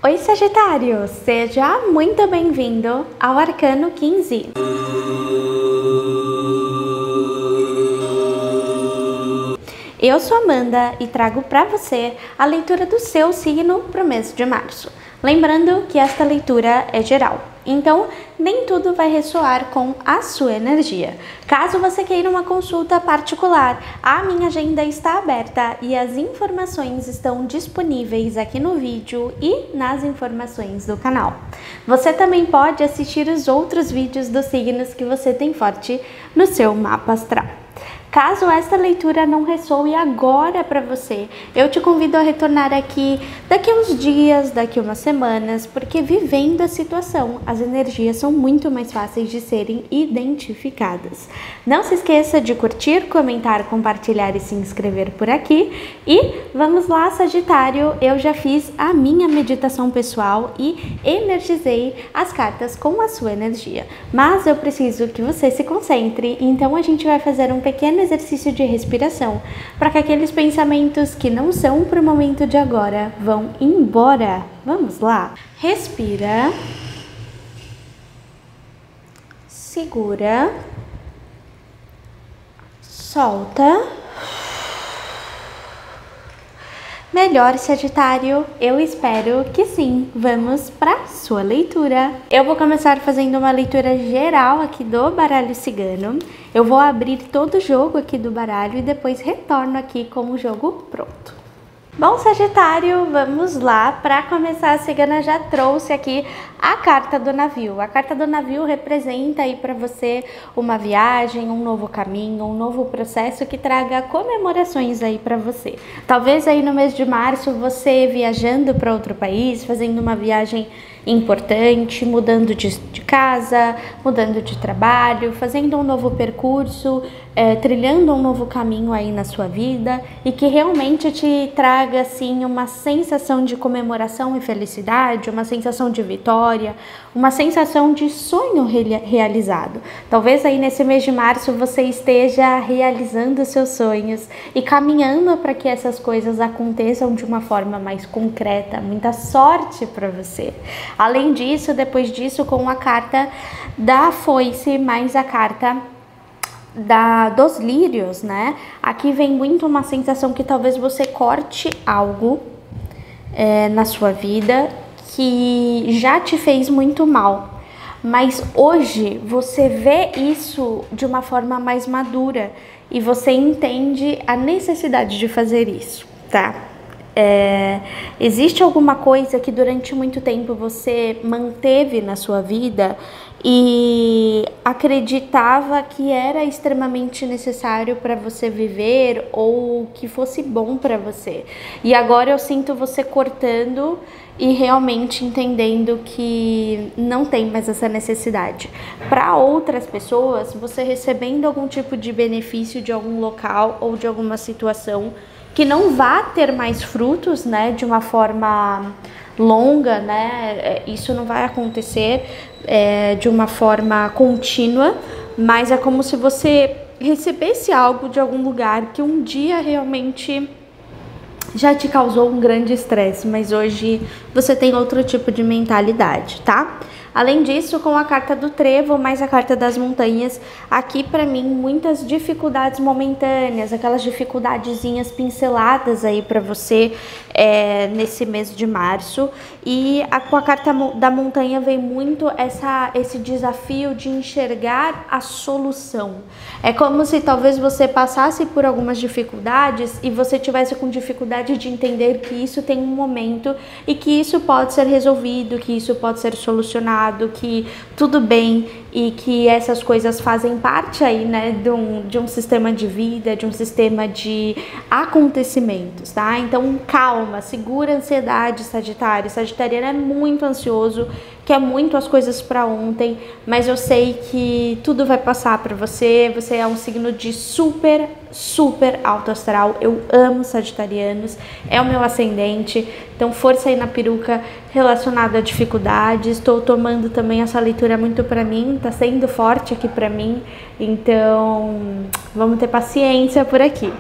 Oi, Sagitário! Seja muito bem-vindo ao Arcano 15. Eu sou Amanda e trago para você a leitura do seu signo para o mês de março. Lembrando que esta leitura é geral, então nem tudo vai ressoar com a sua energia. Caso você queira uma consulta particular, a minha agenda está aberta e as informações estão disponíveis aqui no vídeo e nas informações do canal. Você também pode assistir os outros vídeos dos signos que você tem forte no seu mapa astral. Caso esta leitura não ressoe agora para você, eu te convido a retornar aqui daqui a uns dias, daqui a umas semanas, porque vivendo a situação, as energias são muito mais fáceis de serem identificadas. Não se esqueça de curtir, comentar, compartilhar e se inscrever por aqui. E vamos lá, Sagitário, eu já fiz a minha meditação pessoal e energizei as cartas com a sua energia. Mas eu preciso que você se concentre, então a gente vai fazer um pequeno exercício de respiração para que aqueles pensamentos que não são para o momento de agora vão embora. Vamos lá? Respira. Segura. Solta. Melhor, Sagitário, eu espero que sim. Vamos para sua leitura. Eu vou começar fazendo uma leitura geral aqui do baralho cigano. Eu vou abrir todo o jogo aqui do baralho e depois retorno aqui com o jogo pronto. Bom, Sagitário, vamos lá. Para começar, a cigana já trouxe aqui a carta do navio. A carta do navio representa aí para você uma viagem, um novo caminho, um novo processo que traga comemorações aí para você. Talvez aí no mês de março você viajando para outro país, fazendo uma viagem importante, mudando de casa, mudando de trabalho, fazendo um novo percurso, trilhando um novo caminho aí na sua vida e que realmente te traga assim uma sensação de comemoração e felicidade, uma sensação de vitória, uma sensação de sonho realizado. Talvez aí nesse mês de março você esteja realizando seus sonhos e caminhando para que essas coisas aconteçam de uma forma mais concreta. Muita sorte para você. Além disso, depois disso, com a carta da foice mais a carta dos lírios, né? Aqui vem muito uma sensação que talvez você corte algo na sua vida que já te fez muito mal. Mas hoje você vê isso de uma forma mais madura e você entende a necessidade de fazer isso, tá? Existe alguma coisa que durante muito tempo você manteve na sua vida e acreditava que era extremamente necessário para você viver ou que fosse bom para você. E agora eu sinto você cortando e realmente entendendo que não tem mais essa necessidade. Para outras pessoas, você recebendo algum tipo de benefício de algum local ou de alguma situação que não vá ter mais frutos, né, de uma forma longa, né, isso não vai acontecer de uma forma contínua, mas é como se você recebesse algo de algum lugar que um dia realmente já te causou um grande estresse, mas hoje você tem outro tipo de mentalidade, tá? Além disso, com a carta do trevo, mais a carta das montanhas, aqui para mim muitas dificuldades momentâneas, aquelas dificuldadezinhas pinceladas aí para você nesse mês de março. E com a carta da montanha vem muito esse desafio de enxergar a solução. É como se talvez você passasse por algumas dificuldades e você tivesse com dificuldade de entender que isso tem um momento e que isso pode ser resolvido, que isso pode ser solucionado, que tudo bem e que essas coisas fazem parte aí, né, de um sistema de vida, de um sistema de acontecimentos, tá? Então calma, segura a ansiedade, Sagitário. Sagitariano é muito ansioso, quer muito as coisas para ontem, mas eu sei que tudo vai passar para você. Você é um signo de super alto astral. Eu amo sagitarianos, é o meu ascendente, então força aí na peruca relacionada a dificuldades. Estou tomando também essa leitura muito para mim, tá sendo forte aqui para mim, então vamos ter paciência por aqui.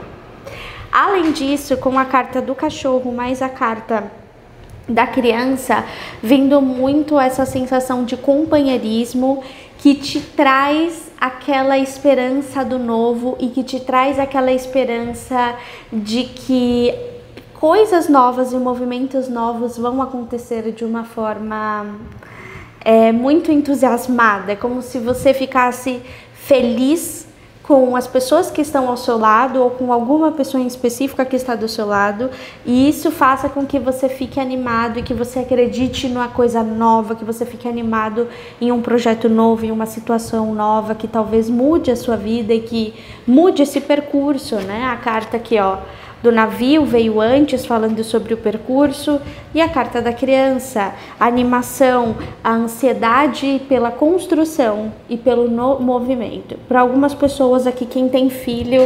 Além disso, com a carta do cachorro mais a carta da criança, vindo muito essa sensação de companheirismo que te traz aquela esperança do novo e que te traz aquela esperança de que coisas novas e movimentos novos vão acontecer de uma forma muito entusiasmada. É como se você ficasse feliz com as pessoas que estão ao seu lado ou com alguma pessoa em específica que está do seu lado, e isso faça com que você fique animado e que você acredite numa coisa nova, que você fique animado em um projeto novo, em uma situação nova que talvez mude a sua vida e que mude esse percurso, né? A carta aqui, ó, do navio veio antes, falando sobre o percurso, e a carta da criança, a animação, a ansiedade pela construção e pelo movimento. Para algumas pessoas aqui, quem tem filho,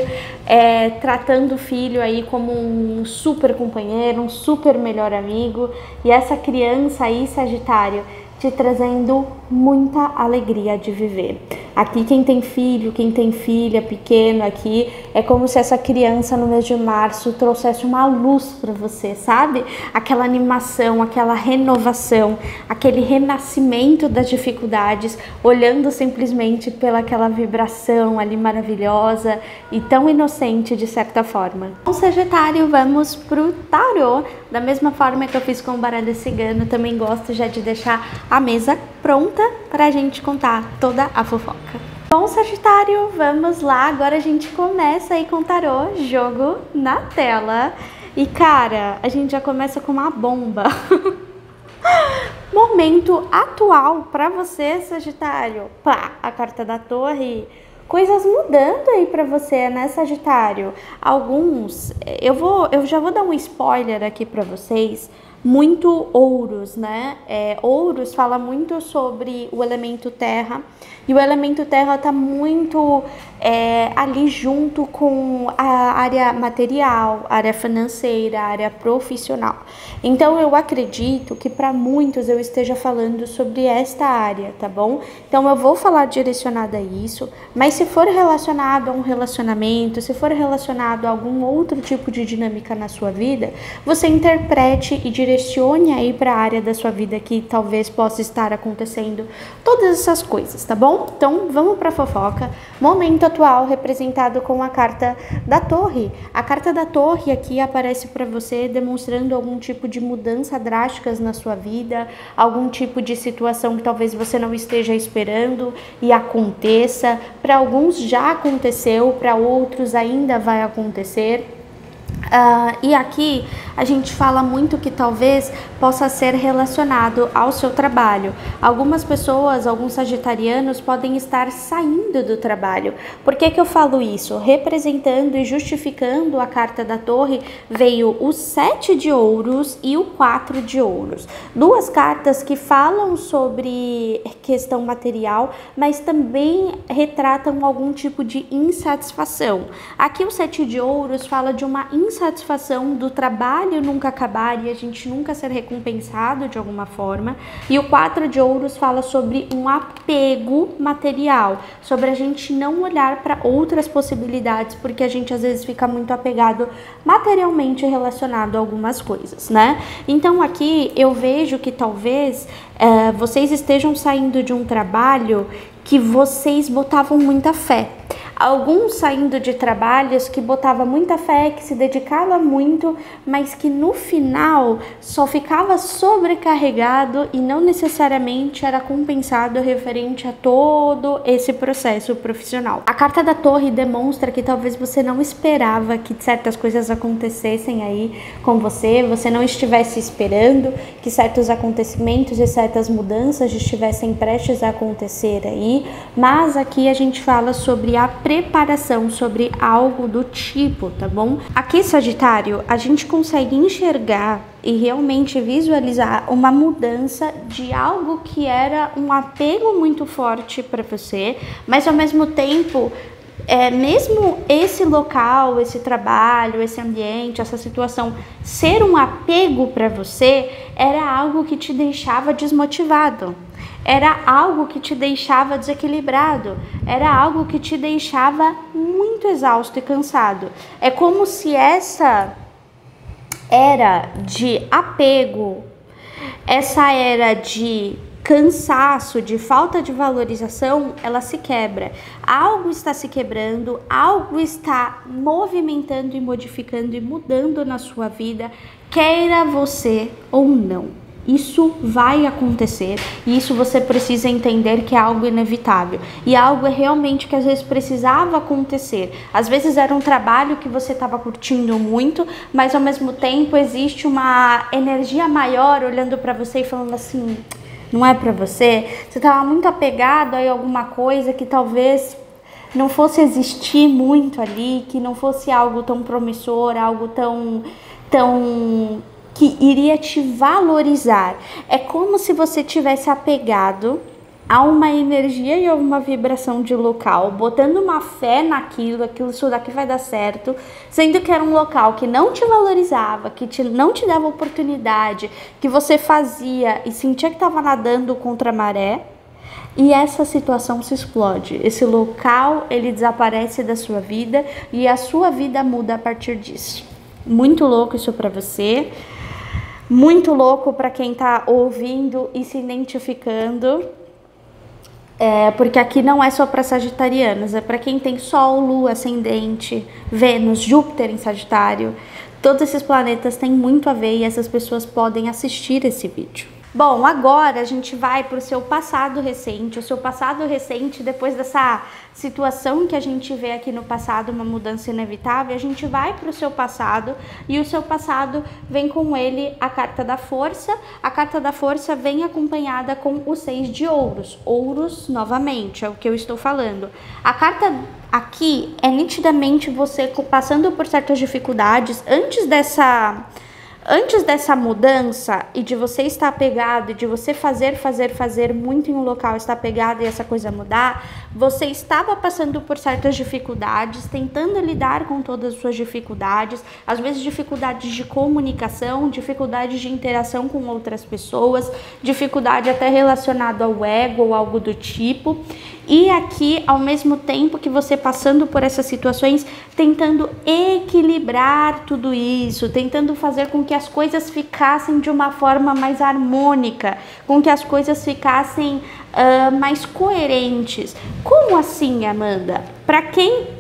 tratando o filho aí como um super companheiro, um super melhor amigo, e essa criança aí, Sagitário, te trazendo muita alegria de viver. Aqui quem tem filho, quem tem filha pequena aqui, é como se essa criança no mês de março trouxesse uma luz para você, sabe? Aquela animação, aquela renovação, aquele renascimento das dificuldades, olhando simplesmente pelaquela vibração ali maravilhosa e tão inocente de certa forma. Com Sagitário, vamos pro tarô. Da mesma forma que eu fiz com o baralho cigano, também gosto já de deixar a mesa pronta para a gente contar toda a fofoca. Bom, Sagitário, vamos lá. Agora a gente começa aí com o tarô, jogo na tela. E cara, a gente já começa com uma bomba. Momento atual para você, Sagitário. Pá, a carta da Torre. Coisas mudando aí para você, né, Sagitário? Alguns, eu já vou dar um spoiler aqui para vocês. Muito ouros, né? Ouros fala muito sobre o elemento terra, e o elemento terra tá muito ali junto com a área material, área financeira, área profissional. Então eu acredito que para muitos eu esteja falando sobre esta área, tá bom? Então eu vou falar direcionada a isso, mas se for relacionado a um relacionamento, se for relacionado a algum outro tipo de dinâmica na sua vida, você interprete e direcione aí para a área da sua vida que talvez possa estar acontecendo todas essas coisas, tá bom? Então vamos para a fofoca. Momento atual representado com a carta da Torre. A carta da Torre aqui aparece para você demonstrando algum tipo de mudança drásticas na sua vida, algum tipo de situação que talvez você não esteja esperando e aconteça. Para alguns já aconteceu, para outros ainda vai acontecer. E aqui a gente fala muito que talvez possa ser relacionado ao seu trabalho. Algumas pessoas, alguns sagitarianos podem estar saindo do trabalho. Por que que eu falo isso? Representando e justificando a carta da Torre, veio o 7 de ouros e o 4 de ouros. Duas cartas que falam sobre questão material, mas também retratam algum tipo de insatisfação. Aqui o 7 de ouros fala de uma insatisfação do trabalho nunca acabar e a gente nunca ser recompensado de alguma forma. E o 4 de ouros fala sobre um apego material, sobre a gente não olhar para outras possibilidades, porque a gente às vezes fica muito apegado materialmente relacionado a algumas coisas, né? Então aqui eu vejo que talvez vocês estejam saindo de um trabalho que vocês botavam muita fé. Alguns saindo de trabalhos que botava muita fé, que se dedicava muito, mas que no final só ficava sobrecarregado e não necessariamente era compensado referente a todo esse processo profissional. A carta da Torre demonstra que talvez você não esperava que certas coisas acontecessem aí com você, você não estivesse esperando que certos acontecimentos e certas mudanças estivessem prestes a acontecer aí, mas aqui a gente fala sobre a preparação, sobre algo do tipo, tá bom? Aqui, Sagitário, a gente consegue enxergar e realmente visualizar uma mudança de algo que era um apego muito forte para você, mas ao mesmo tempo, mesmo esse local, esse trabalho, esse ambiente, essa situação ser um apego para você, era algo que te deixava desmotivado. Era algo que te deixava desequilibrado, era algo que te deixava muito exausto e cansado. É como se essa era de apego essa era de cansaço, de falta de valorização, ela se quebra. Algo está se quebrando, algo está movimentando e modificando e mudando na sua vida, queira você ou não. Isso vai acontecer e isso você precisa entender que é algo inevitável e algo realmente que às vezes precisava acontecer. Às vezes era um trabalho que você estava curtindo muito, mas ao mesmo tempo existe uma energia maior olhando para você e falando assim, não é para você? Você estava muito apegado a alguma coisa que talvez não fosse existir muito ali, que não fosse algo tão promissor, algo tão que iria te valorizar. É como se você tivesse apegado a uma energia e a uma vibração de local, botando uma fé naquilo, isso daqui vai dar certo, sendo que era um local que não te valorizava, que não te dava oportunidade, que você fazia e sentia que estava nadando contra a maré. E essa situação se explode, esse local ele desaparece da sua vida e a sua vida muda a partir disso. Muito louco isso para você. Muito louco para quem tá ouvindo e se identificando, porque aqui não é só para sagitarianos, é para quem tem Sol, Lua, Ascendente, Vênus, Júpiter em Sagitário. Todos esses planetas têm muito a ver e essas pessoas podem assistir esse vídeo. Bom, agora a gente vai para o seu passado recente. O seu passado recente, depois dessa situação que a gente vê aqui no passado, uma mudança inevitável, a gente vai para o seu passado e o seu passado vem com ele a carta da força. A carta da força vem acompanhada com o 6 de ouros. Ouros, novamente, é o que eu estou falando. A carta aqui é nitidamente você passando por certas dificuldades antes dessa mudança e de você estar apegado e de você fazer muito em um local, estar apegado e essa coisa mudar, você estava passando por certas dificuldades, tentando lidar com todas as suas dificuldades, às vezes dificuldades de comunicação, dificuldades de interação com outras pessoas, dificuldade até relacionada ao ego ou algo do tipo. E aqui, ao mesmo tempo que você passando por essas situações, tentando equilibrar tudo isso, tentando fazer com que as coisas ficassem de uma forma mais harmônica, com que as coisas ficassem mais coerentes. Como assim, Amanda? Para quem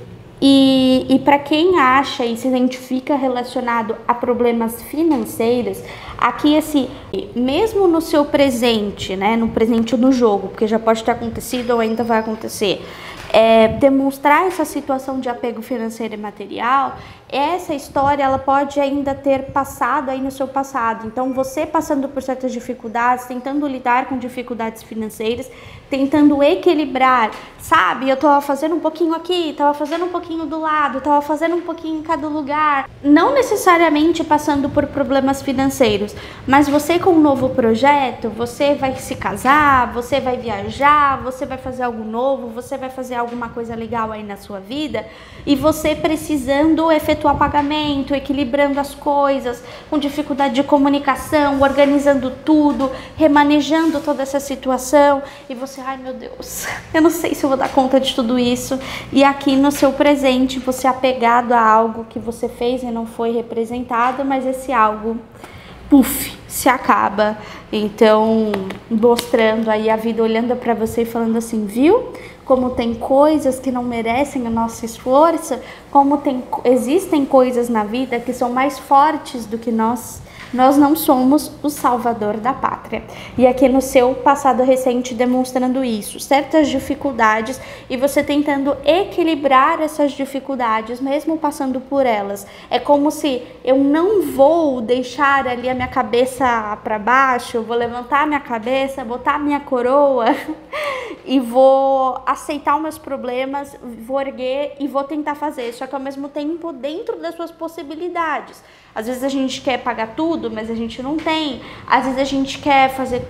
para quem acha e se identifica relacionado a problemas financeiros, aqui mesmo no seu presente, né, no presente do jogo, porque já pode ter acontecido ou ainda vai acontecer, demonstrar essa situação de apego financeiro e material, essa história ela pode ainda ter passado aí no seu passado. Então você passando por certas dificuldades, tentando lidar com dificuldades financeiras, tentando equilibrar, sabe? Eu tava fazendo um pouquinho aqui, tava fazendo um pouquinho do lado, tava fazendo um pouquinho em cada lugar. Não necessariamente passando por problemas financeiros, mas você com um novo projeto, você vai se casar, você vai viajar, você vai fazer algo novo, você vai fazer alguma coisa legal aí na sua vida e você precisando efetuar pagamento, equilibrando as coisas, com dificuldade de comunicação, organizando tudo, remanejando toda essa situação e você, ai meu Deus, eu não sei se eu vou dar conta de tudo isso. E aqui no seu presente, você apegado a algo que você fez e não foi representado, mas esse algo, puf, se acaba. Então, mostrando aí a vida olhando para você e falando assim, viu? Como tem coisas que não merecem o nosso esforço, como existem coisas na vida que são mais fortes do que nós. Nós não somos o salvador da pátria. E aqui no seu passado recente demonstrando isso, certas dificuldades e você tentando equilibrar essas dificuldades, mesmo passando por elas. É como se eu não vou deixar ali a minha cabeça para baixo, eu vou levantar a minha cabeça, botar a minha coroa e vou aceitar os meus problemas, vou erguer e vou tentar fazer, só que ao mesmo tempo dentro das suas possibilidades. Às vezes a gente quer pagar tudo, mas a gente não tem. Às vezes a gente quer fazer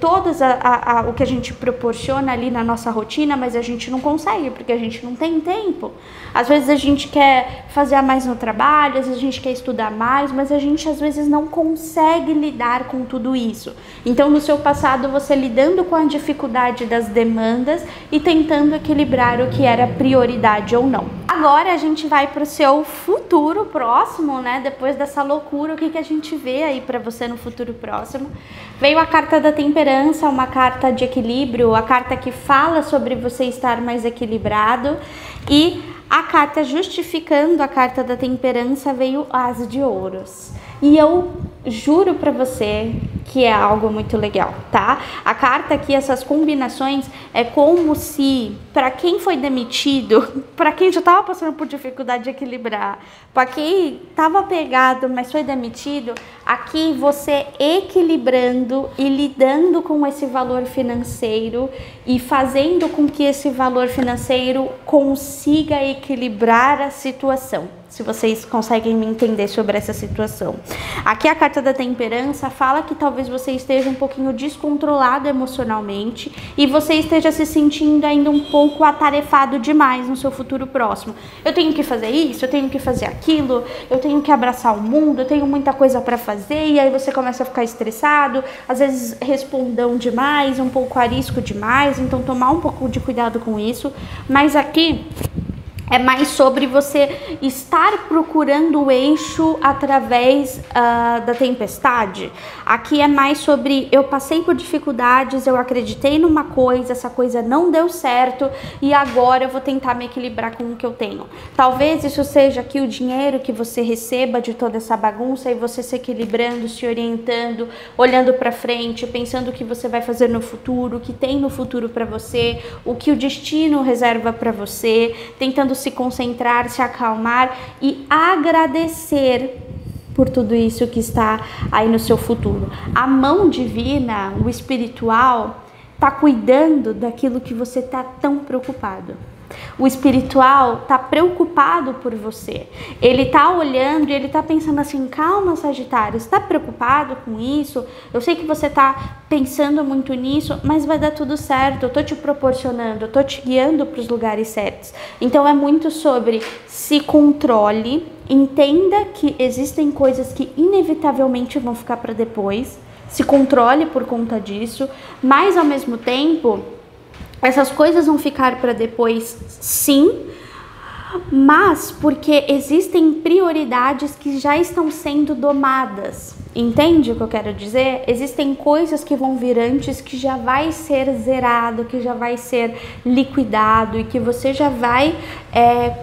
o que a gente proporciona ali na nossa rotina, mas a gente não consegue, porque a gente não tem tempo. Às vezes a gente quer fazer mais no trabalho, às vezes a gente quer estudar mais, mas a gente às vezes não consegue lidar com tudo isso. Então no seu passado você lidando com a dificuldade das demandas e tentando equilibrar o que era prioridade ou não. Agora a gente vai para o seu futuro próximo, né? Depois dessa loucura, o que a gente vê aí para você no futuro próximo? Veio a carta da temperança, uma carta de equilíbrio, a carta que fala sobre você estar mais equilibrado, e a carta justificando a carta da temperança veio As de Ouros. E eu juro pra você que é algo muito legal, tá? A carta aqui, essas combinações, é como se, para quem foi demitido, para quem já tava passando por dificuldade de equilibrar, para quem tava pegado, mas foi demitido, aqui você equilibrando e lidando com esse valor financeiro e fazendo com que esse valor financeiro consiga equilibrar a situação. Se vocês conseguem me entender sobre essa situação. Aqui a carta da temperança fala que talvez você esteja um pouquinho descontrolado emocionalmente e você esteja se sentindo ainda um pouco atarefado demais no seu futuro próximo. Eu tenho que fazer isso, eu tenho que fazer aquilo, eu tenho que abraçar o mundo, eu tenho muita coisa para fazer, e aí você começa a ficar estressado, às vezes respondão demais, um pouco arisco demais, então tomar um pouco de cuidado com isso. Mas aqui é mais sobre você estar procurando o eixo através da tempestade. Aqui é mais sobre eu passei por dificuldades, eu acreditei numa coisa, essa coisa não deu certo e agora eu vou tentar me equilibrar com o que eu tenho. Talvez isso seja aqui o dinheiro que você receba de toda essa bagunça e você se equilibrando, se orientando, olhando para frente, pensando o que você vai fazer no futuro, o que tem no futuro para você, o que o destino reserva para você, tentando se concentrar, se acalmar e agradecer por tudo isso que está aí no seu futuro. A mão divina, o espiritual, está cuidando daquilo que você está tão preocupado. O espiritual está preocupado por você. Ele está olhando e ele está pensando assim: calma, Sagitário, está preocupado com isso? Eu sei que você está pensando muito nisso, mas vai dar tudo certo. Eu estou te proporcionando, eu estou te guiando para os lugares certos. Então é muito sobre se controle, entenda que existem coisas que inevitavelmente vão ficar para depois, se controle por conta disso, mas ao mesmo tempo essas coisas vão ficar para depois, sim, mas porque existem prioridades que já estão sendo domadas. Entende o que eu quero dizer? Existem coisas que vão vir antes, que já vai ser zerado, que já vai ser liquidado e que você já vai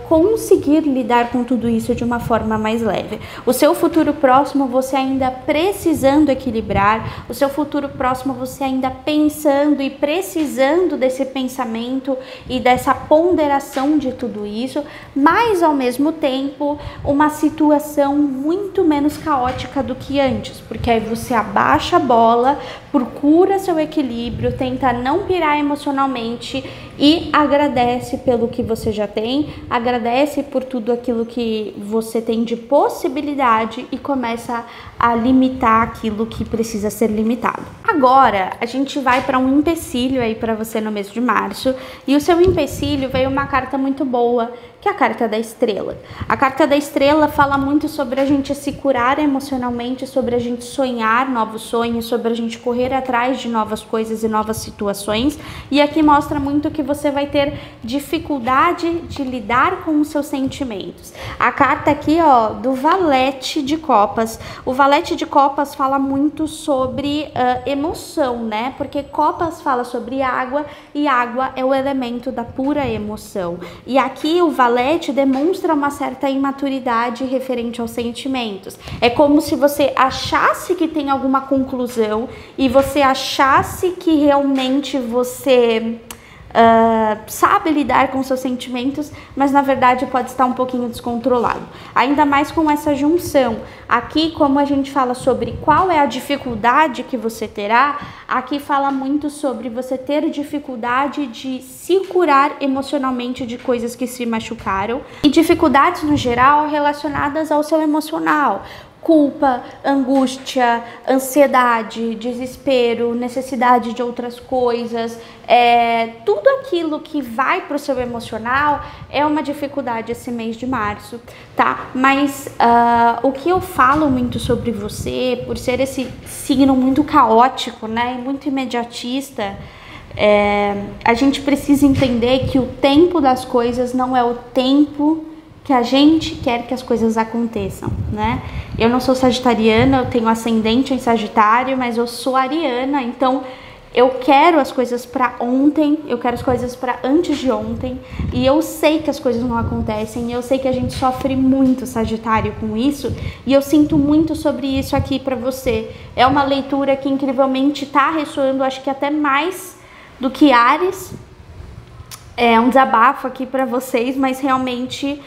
conseguir lidar com tudo isso de uma forma mais leve. O seu futuro próximo você ainda precisando equilibrar, o seu futuro próximo você ainda pensando e precisando desse pensamento e dessa ponderação de tudo isso, mas ao mesmo tempo uma situação muito menos caótica do que antes. Porque aí você abaixa a bola, procura seu equilíbrio, tenta não pirar emocionalmente e agradece pelo que você já tem, agradece por tudo aquilo que você tem de possibilidade e começa a limitar aquilo que precisa ser limitado. Agora a gente vai para um empecilho aí para você no mês de março, e o seu empecilho veio uma carta muito boa, que é a carta da estrela. A carta da estrela fala muito sobre a gente se curar emocionalmente, sobre a gente sonhar novos sonhos, sobre a gente correr atrás de novas coisas e novas situações, e aqui mostra muito que você vai ter dificuldade de lidar com os seus sentimentos. A carta aqui, ó, do Valete de Copas. O Valete de Copas fala muito sobre emoção, né? Porque Copas fala sobre água e água é o elemento da pura emoção. E aqui o Valete demonstra uma certa imaturidade referente aos sentimentos. É como se você achasse que tem alguma conclusão e você achasse que realmente você sabe lidar com seus sentimentos, mas na verdade pode estar um pouquinho descontrolado. Ainda mais com essa junção. Aqui, como a gente fala sobre qual é a dificuldade que você terá, aqui fala muito sobre você ter dificuldade de se curar emocionalmente de coisas que se machucaram e dificuldades no geral relacionadas ao seu emocional. Culpa, angústia, ansiedade, desespero, necessidade de outras coisas, tudo aquilo que vai para o seu emocional é uma dificuldade esse mês de março, tá? Mas o que eu falo muito sobre você, por ser esse signo muito caótico, né, e muito imediatista, A gente precisa entender que o tempo das coisas não é o tempo que a gente quer que as coisas aconteçam, né? Eu não sou sagitariana, eu tenho ascendente em Sagitário, mas eu sou ariana, então eu quero as coisas para ontem, eu quero as coisas para antes de ontem, e eu sei que as coisas não acontecem, e eu sei que a gente sofre muito, Sagitário, com isso, e eu sinto muito sobre isso aqui para você. É uma leitura que incrivelmente tá ressoando, acho que até mais do que Áries. É um desabafo aqui para vocês, mas realmente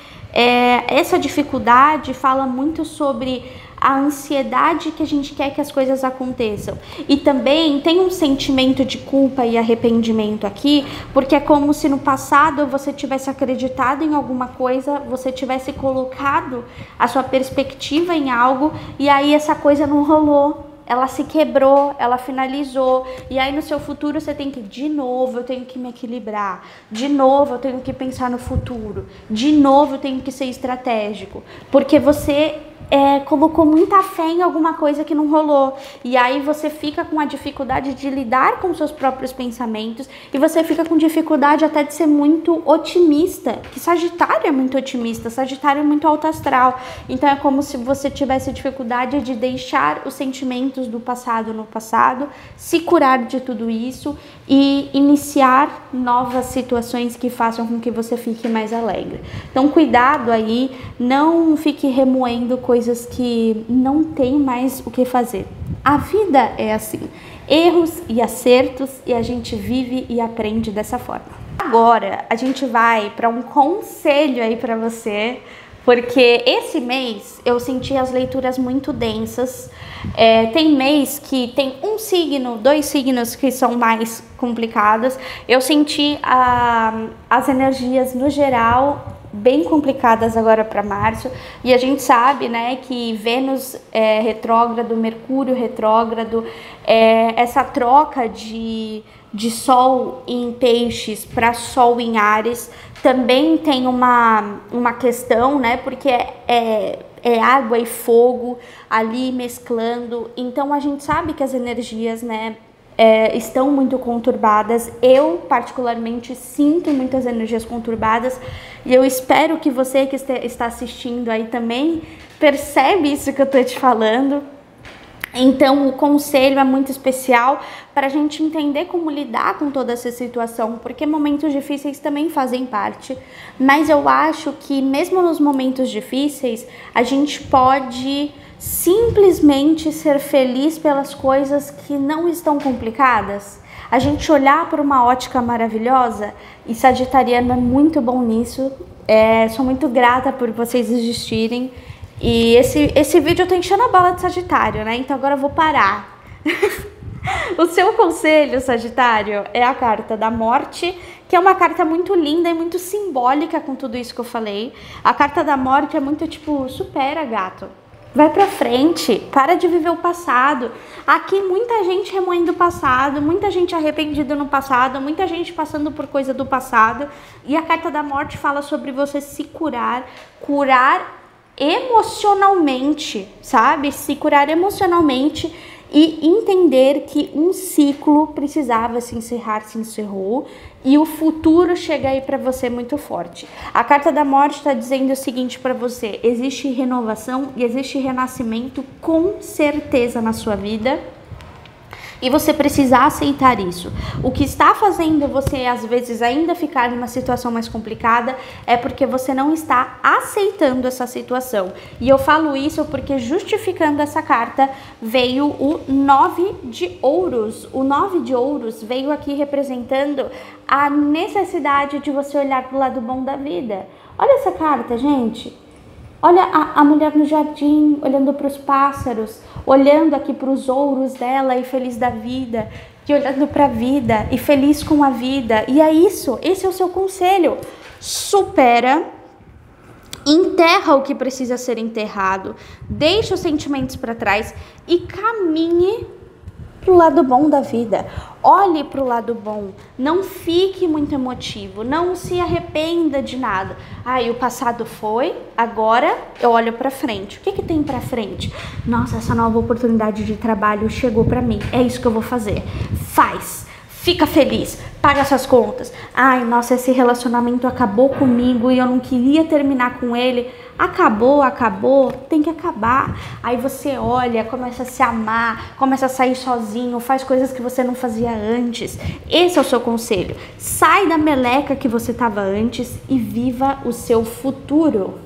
essa dificuldade fala muito sobre a ansiedade que a gente quer que as coisas aconteçam. E também tem um sentimento de culpa e arrependimento aqui, porque é como se no passado você tivesse acreditado em alguma coisa, você tivesse colocado a sua perspectiva em algo, e aí essa coisa não rolou. Ela se quebrou, ela finalizou, e aí no seu futuro você tem que, de novo, eu tenho que me equilibrar, de novo eu tenho que pensar no futuro, de novo eu tenho que ser estratégico, porque você colocou muita fé em alguma coisa que não rolou, e aí você fica com a dificuldade de lidar com seus próprios pensamentos, e você fica com dificuldade até de ser muito otimista, que Sagitário é muito otimista, Sagitário é muito alto astral, então é como se você tivesse dificuldade de deixar os sentimentos do passado no passado, se curar de tudo isso e iniciar novas situações que façam com que você fique mais alegre. Então cuidado aí, não fique remoendo coisas que não tem mais o que fazer. A vida é assim, erros e acertos, e a gente vive e aprende dessa forma. Agora a gente vai para um conselho aí para você, porque esse mês eu senti as leituras muito densas. Tem mês que tem um signo, 2 signos que são mais complicados. Eu senti as energias no geral bem complicadas agora para março, e a gente sabe, né, que Vênus retrógrado, Mercúrio retrógrado, essa troca de Sol em Peixes para Sol em Áries também tem uma questão, né, porque é água e fogo ali mesclando, então a gente sabe que as energias, né, estão muito conturbadas. Eu particularmente sinto muitas energias conturbadas, e eu espero que você que está assistindo aí também percebe isso que eu tô te falando. Então o conselho é muito especial para a gente entender como lidar com toda essa situação, porque momentos difíceis também fazem parte, mas eu acho que mesmo nos momentos difíceis a gente pode simplesmente ser feliz pelas coisas que não estão complicadas. A gente olhar por uma ótica maravilhosa, e Sagitariano é muito bom nisso. Sou muito grata por vocês existirem. E esse vídeo eu tô enchendo a bola de Sagitário, né? Então agora eu vou parar. O seu conselho, Sagitário, é a carta da morte, que é uma carta muito linda e muito simbólica com tudo isso que eu falei. A carta da morte é muito tipo, supera, gato. Vai pra frente, para de viver o passado. Aqui muita gente remoendo o passado, muita gente arrependida no passado, muita gente passando por coisa do passado. E a carta da morte fala sobre você se curar emocionalmente, sabe? Se curar emocionalmente e entender que um ciclo precisava se encerrar, se encerrou, e o futuro chega aí para você muito forte. A carta da morte está dizendo o seguinte para você: existe renovação e existe renascimento com certeza na sua vida. E você precisa aceitar isso. O que está fazendo você, às vezes, ainda ficar numa situação mais complicada é porque você não está aceitando essa situação. E eu falo isso porque, justificando essa carta, veio o 9 de ouros. O 9 de ouros veio aqui representando a necessidade de você olhar para o lado bom da vida. Olha essa carta, gente. Olha a mulher no jardim, olhando para os pássaros, olhando aqui para os ouros dela e feliz da vida, e olhando para a vida e feliz com a vida. E é isso, esse é o seu conselho. Supera, enterra o que precisa ser enterrado, deixa os sentimentos para trás e caminhe pro lado bom da vida. Olhe pro lado bom, não fique muito emotivo, não se arrependa de nada. O passado foi, agora eu olho pra frente. O que tem pra frente? Nossa, essa nova oportunidade de trabalho chegou pra mim, é isso que eu vou fazer. fica feliz, paga suas contas. Ai, nossa, esse relacionamento acabou comigo e eu não queria terminar com ele. Acabou, tem que acabar. Aí você olha, começa a se amar, começa a sair sozinho, faz coisas que você não fazia antes. Esse é o seu conselho. Sai da meleca que você estava antes e viva o seu futuro.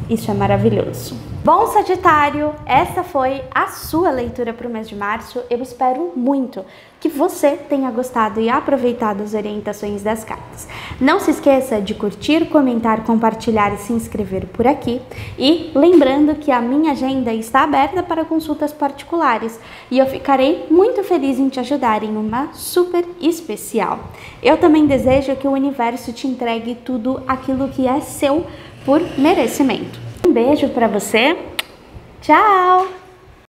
Isso é maravilhoso. Bom, Sagitário, essa foi a sua leitura para o mês de março. Eu espero muito que você tenha gostado e aproveitado as orientações das cartas. Não se esqueça de curtir, comentar, compartilhar e se inscrever por aqui. E lembrando que a minha agenda está aberta para consultas particulares e eu ficarei muito feliz em te ajudar em uma super especial. Eu também desejo que o universo te entregue tudo aquilo que é seu por merecimento. Um beijo para você. Tchau!